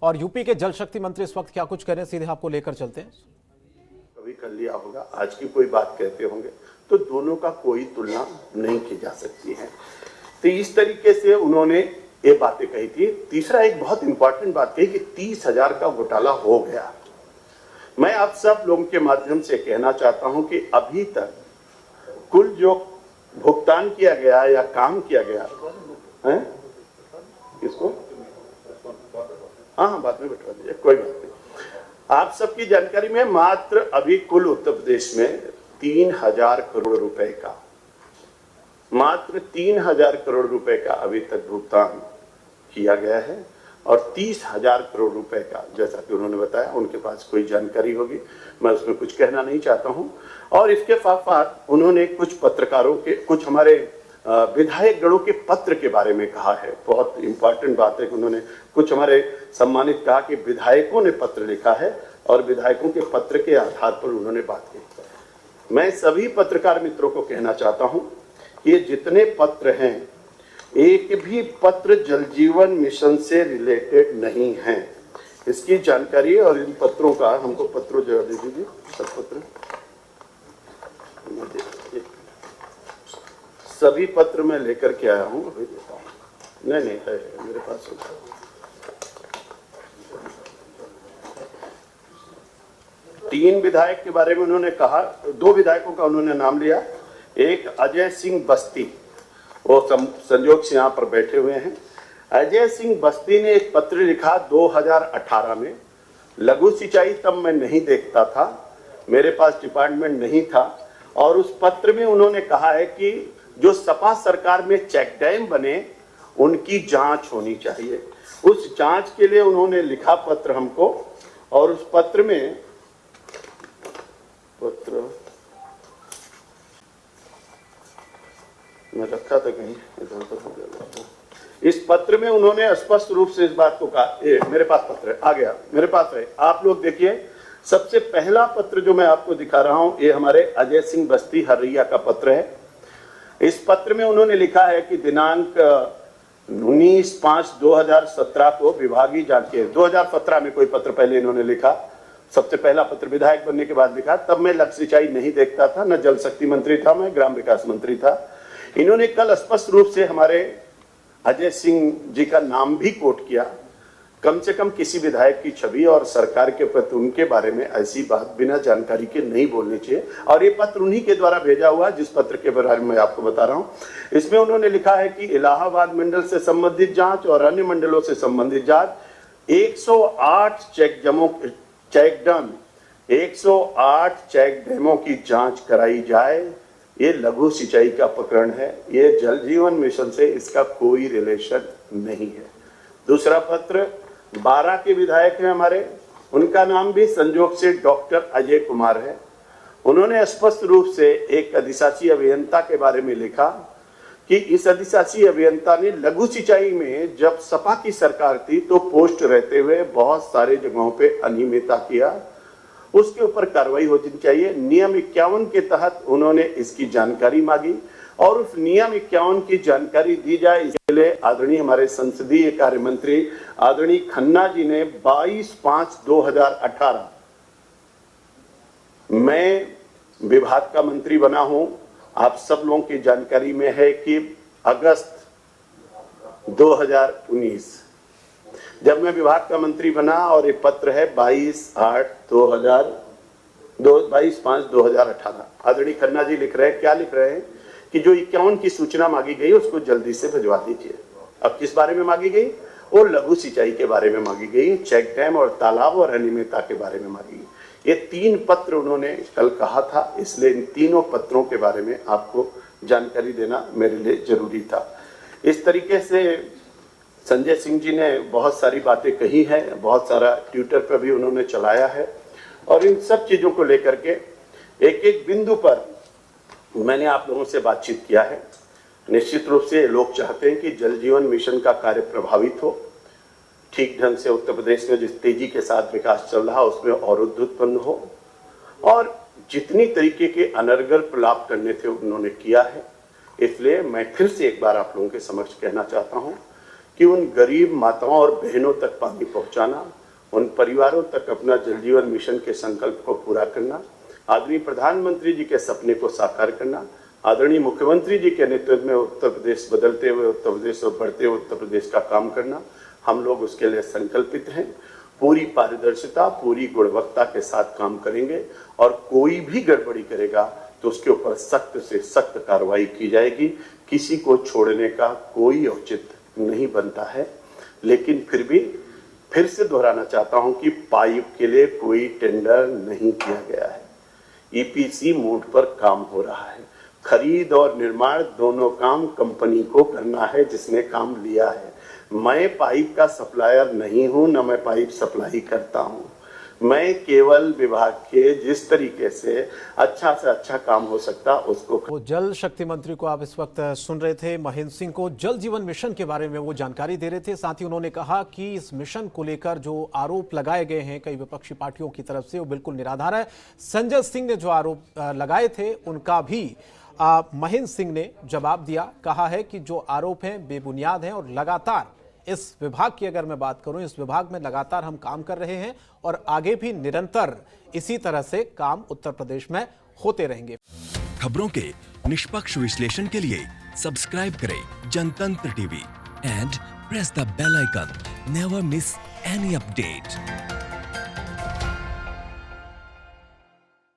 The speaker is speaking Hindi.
और यूपी के जल शक्ति मंत्री इस वक्त क्या कुछ कह रहे हैं, सीधे आपको लेकर चलते हैं। कभी कर लिया होगा, आज की कोई बात कहते होंगे, तो दोनों का कोई तुलना नहीं की जा सकती है। तो इस तरीके से उन्होंने ये बातें कही थी। तीसरा एक बहुत इंपॉर्टेंट बात कही कि 30,000 का घोटाला हो गया। मैं आप सब लोगों के माध्यम से कहना चाहता हूं कि अभी तक कुल जो भुगतान किया गया या काम किया गया है, किसको, हाँ बाद में बता दीजिए, कोई बात नहीं। आप सबकी जानकारी में मात्र अभी कुल उत्तर प्रदेश में 3,000 करोड़ रुपए का, मात्र 3,000 करोड़ रुपए का अभी तक भुगतान किया गया है। और 30,000 करोड़ रुपए का, जैसा कि उन्होंने बताया, उनके पास कोई जानकारी होगी, मैं उसमें कुछ कहना नहीं चाहता हूं। और इसके साथ उन्होंने कुछ पत्रकारों के, कुछ हमारे विधायक गणों के पत्र के बारे में कहा है। बहुत इंपॉर्टेंट बात है कि उन्होंने कुछ हमारे सम्मानित कहा कि विधायकों ने पत्र लिखा है और विधायकों के पत्र के आधार पर उन्होंने बात की। मैं सभी पत्रकार मित्रों को कहना चाहता हूं कि ये जितने पत्र हैं, एक भी पत्र जल जीवन मिशन से रिलेटेड नहीं है, इसकी जानकारी। और इन पत्रों का हमको पत्रों जरा दे दीजिए, सब पत्र, सभी पत्र मैं लेकर के आया हूं, अभी देता हूं। नहीं है मेरे पास। तीन विधायक के बारे में उन्होंने कहा, दो विधायकों का उन्होंने नाम लिया। एक अजय सिंह बस्ती, वो संजोग से यहाँ पर बैठे हुए हैं। अजय सिंह बस्ती ने एक पत्र लिखा 2018 में। लघु सिंचाई तब मैं नहीं देखता था, मेरे पास डिपार्टमेंट नहीं था। और उस पत्र में उन्होंने कहा है कि जो सपा सरकार में चेक डैम बने उनकी जांच होनी चाहिए। उस जांच के लिए उन्होंने लिखा पत्र हमको। और उस पत्र में मैं रखा था कहीं, इधर हो गया। इस पत्र में उन्होंने स्पष्ट रूप से इस बात को कहा, मेरे पास पत्र है, आ गया मेरे पास है, आप लोग देखिए। सबसे पहला पत्र जो मैं आपको दिखा रहा हूं, ये हमारे अजय सिंह बस्ती हर्रिया का पत्र है। इस पत्र में उन्होंने लिखा है कि दिनांक 19/5/2017 को विभागीय जांच के, 2017 में कोई पत्र पहले इन्होंने लिखा, सबसे पहला पत्र विधायक बनने के बाद लिखा। तब मैं लघु सिंचाई नहीं देखता था, न जल शक्ति मंत्री था, मैं ग्राम विकास मंत्री था। इन्होंने कल स्पष्ट रूप से हमारे अजय सिंह जी का नाम भी कोट किया। कम से कम किसी विधायक की छवि और सरकार के प्रति उनके बारे में ऐसी बात बिना जानकारी के नहीं बोलनी चाहिए। और ये पत्र उन्हीं के द्वारा भेजा हुआ, जिस पत्र के बारे में मैं आपको बता रहा हूं। इसमें उन्होंने लिखा है कि इलाहाबाद मंडल से संबंधित जांच और अन्य मंडलों से संबंधित जांच 108 चेक डैमों की जांच कराई जाए। ये लघु सिंचाई का प्रकरण है, ये जल जीवन मिशन से इसका कोई रिलेशन नहीं है। दूसरा पत्र 12 के विधायक हैं हमारे, उनका नाम भी संजोग से डॉक्टर अजय कुमार है। उन्होंने स्पष्ट रूप से एक अधिशासी अभियंता के बारे में लिखा कि इस अधिशासी अभियंता ने लघु सिंचाई में जब सपा की सरकार थी तो पोस्ट रहते हुए बहुत सारे जगहों पे अनियमितता किया, उसके ऊपर कार्रवाई होनी चाहिए। नियम 51 के तहत उन्होंने इसकी जानकारी मांगी और उस नियम 51 की जानकारी दी जाए, इसके लिए आदरणीय हमारे संसदीय कार्य मंत्री आदरणीय खन्ना जी ने 22/5/2018 मैं विभाग का मंत्री बना हूं। आप सब लोगों की जानकारी में है कि अगस्त 2019 जब मैं विभाग का मंत्री बना, और ये पत्र है 22/5/2018। आदरणीय खन्ना जी लिख रहे हैं, क्या लिख रहे हैं कि जो 51 की सूचना मांगी गई उसको जल्दी से भिजवा दीजिए। अब किस बारे में मांगी गई? वो लघु सिंचाई के बारे में मांगी गई, चेक डैम और तालाब और अनियमितता के बारे में मांगी गई। ये 3 पत्र उन्होंने कल कहा था, इसलिए इन तीनों पत्रों के बारे में आपको जानकारी देना मेरे लिए जरूरी था। इस तरीके से संजय सिंह जी ने बहुत सारी बातें कही हैं, बहुत सारा ट्विटर पर भी उन्होंने चलाया है। और इन सब चीजों को लेकर के एक एक बिंदु पर मैंने आप लोगों से बातचीत किया है। निश्चित रूप से लोग चाहते हैं कि जल जीवन मिशन का कार्य प्रभावित हो, ठीक ढंग से उत्तर प्रदेश में जिस तेजी के साथ विकास चल रहा उसमें और उत्पन्न हो, और जितनी तरीके के अनर्गल प्रलाप करने थे उन्होंने किया है। इसलिए मैं फिर से एक बार आप लोगों के समक्ष कहना चाहता हूं कि उन गरीब माताओं और बहनों तक पानी पहुंचाना, उन परिवारों तक अपना जल जीवन मिशन के संकल्प को पूरा करना, आदरणीय प्रधानमंत्री जी के सपने को साकार करना, आदरणीय मुख्यमंत्री जी के नेतृत्व में उत्तर प्रदेश बदलते हुए उत्तर प्रदेश और बढ़ते हुए उत्तर प्रदेश का काम करना, हम लोग उसके लिए संकल्पित हैं। पूरी पारदर्शिता, पूरी गुणवत्ता के साथ काम करेंगे और कोई भी गड़बड़ी करेगा तो उसके ऊपर सख्त से सख्त कार्रवाई की जाएगी। किसी को छोड़ने का कोई औचित्य नहीं बनता है। लेकिन फिर से दोहराना चाहता हूं कि पाइप के लिए कोई टेंडर नहीं किया गया है। ईपीसी मोड पर काम हो रहा है। खरीद और निर्माण दोनों काम कंपनी को करना है जिसने काम लिया है। मैं पाइप का सप्लायर नहीं हूं, न मैं पाइप सप्लाई करता हूं। मैं केवल विभाग के जिस तरीके से अच्छा काम हो सकता उसको। वो जल शक्ति मंत्री को आप इस वक्त सुन रहे थे, महेंद्र सिंह को जल जीवन मिशन के बारे में वो जानकारी दे रहे थे। साथ ही उन्होंने कहा कि इस मिशन को लेकर जो आरोप लगाए गए हैं कई विपक्षी पार्टियों की तरफ से वो बिल्कुल निराधार है। संजय सिंह ने जो आरोप लगाए थे उनका भी महेंद्र सिंह ने जवाब दिया। कहा है कि जो आरोप हैं बेबुनियाद हैं और लगातार इस विभाग की अगर मैं बात करूं, इस विभाग में लगातार हम काम कर रहे हैं और आगे भी निरंतर इसी तरह से काम उत्तर प्रदेश में होते रहेंगे। खबरों के निष्पक्ष विश्लेषण के लिए सब्सक्राइब करें Jantantra TV and press the bell icon. Never miss any update.